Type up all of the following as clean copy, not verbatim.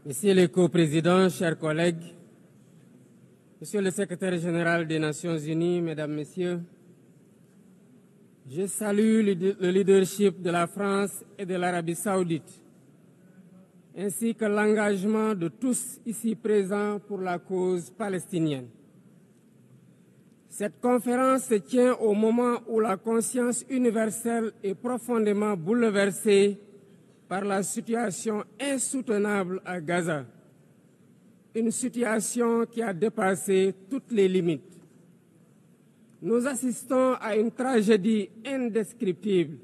Monsieur le coprésident, chers collègues, Monsieur le secrétaire général des Nations Unies, Mesdames, Messieurs, je salue le leadership de la France et de l'Arabie Saoudite, ainsi que l'engagement de tous ici présents pour la cause palestinienne. Cette conférence se tient au moment où la conscience universelle est profondément bouleversée par la situation insoutenable à Gaza, une situation qui a dépassé toutes les limites. Nous assistons à une tragédie indescriptible,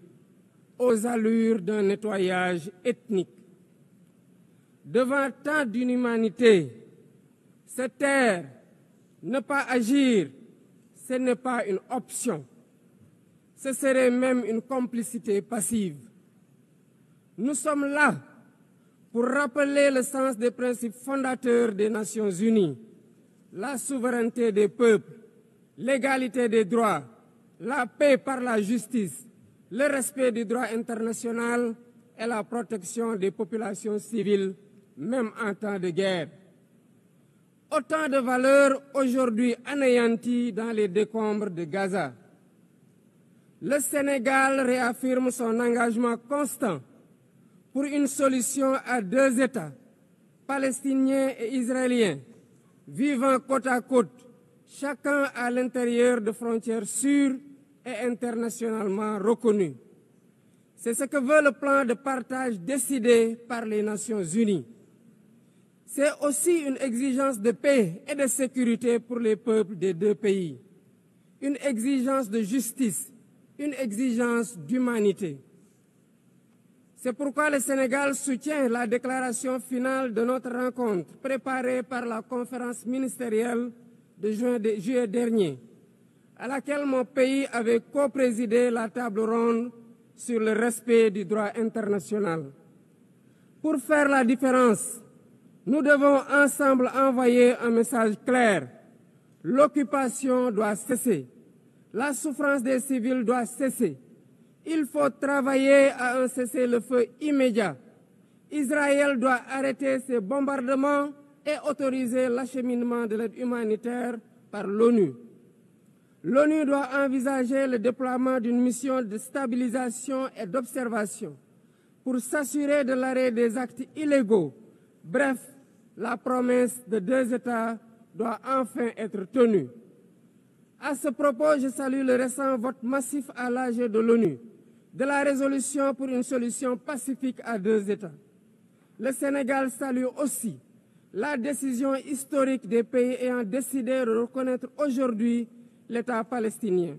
aux allures d'un nettoyage ethnique. Devant tant d'inhumanité, se taire, ne pas agir, ce n'est pas une option. Ce serait même une complicité passive. Nous sommes là pour rappeler le sens des principes fondateurs des Nations Unies, la souveraineté des peuples, l'égalité des droits, la paix par la justice, le respect du droit international et la protection des populations civiles, même en temps de guerre. Autant de valeurs aujourd'hui anéanties dans les décombres de Gaza. Le Sénégal réaffirme son engagement constant pour une solution à deux États, palestiniens et israéliens, vivant côte à côte, chacun à l'intérieur de frontières sûres et internationalement reconnues. C'est ce que veut le plan de partage décidé par les Nations Unies. C'est aussi une exigence de paix et de sécurité pour les peuples des deux pays, une exigence de justice, une exigence d'humanité. C'est pourquoi le Sénégal soutient la déclaration finale de notre rencontre préparée par la conférence ministérielle de juillet dernier, à laquelle mon pays avait coprésidé la table ronde sur le respect du droit international. Pour faire la différence, nous devons ensemble envoyer un message clair. L'occupation doit cesser. La souffrance des civils doit cesser. Il faut travailler à un cessez-le-feu immédiat. Israël doit arrêter ses bombardements et autoriser l'acheminement de l'aide humanitaire par l'ONU. L'ONU doit envisager le déploiement d'une mission de stabilisation et d'observation pour s'assurer de l'arrêt des actes illégaux. Bref, la promesse de deux États doit enfin être tenue. À ce propos, je salue le récent vote massif à l'AG de l'ONU de la résolution pour une solution pacifique à deux États. Le Sénégal salue aussi la décision historique des pays ayant décidé de reconnaître aujourd'hui l'État palestinien.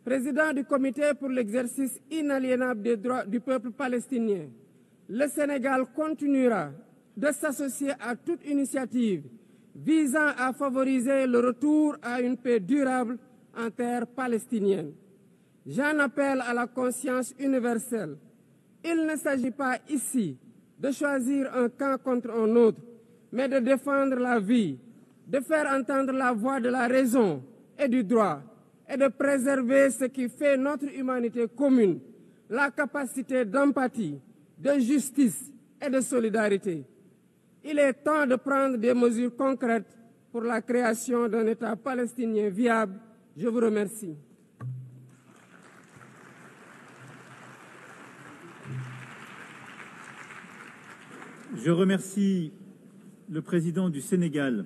Président du Comité pour l'exercice inaliénable des droits du peuple palestinien, le Sénégal continuera de s'associer à toute initiative visant à favoriser le retour à une paix durable en terre palestinienne. J'en appelle à la conscience universelle. Il ne s'agit pas ici de choisir un camp contre un autre, mais de défendre la vie, de faire entendre la voix de la raison et du droit, et de préserver ce qui fait notre humanité commune, la capacité d'empathie, de justice et de solidarité. Il est temps de prendre des mesures concrètes pour la création d'un État palestinien viable. Je vous remercie. Je remercie le président du Sénégal,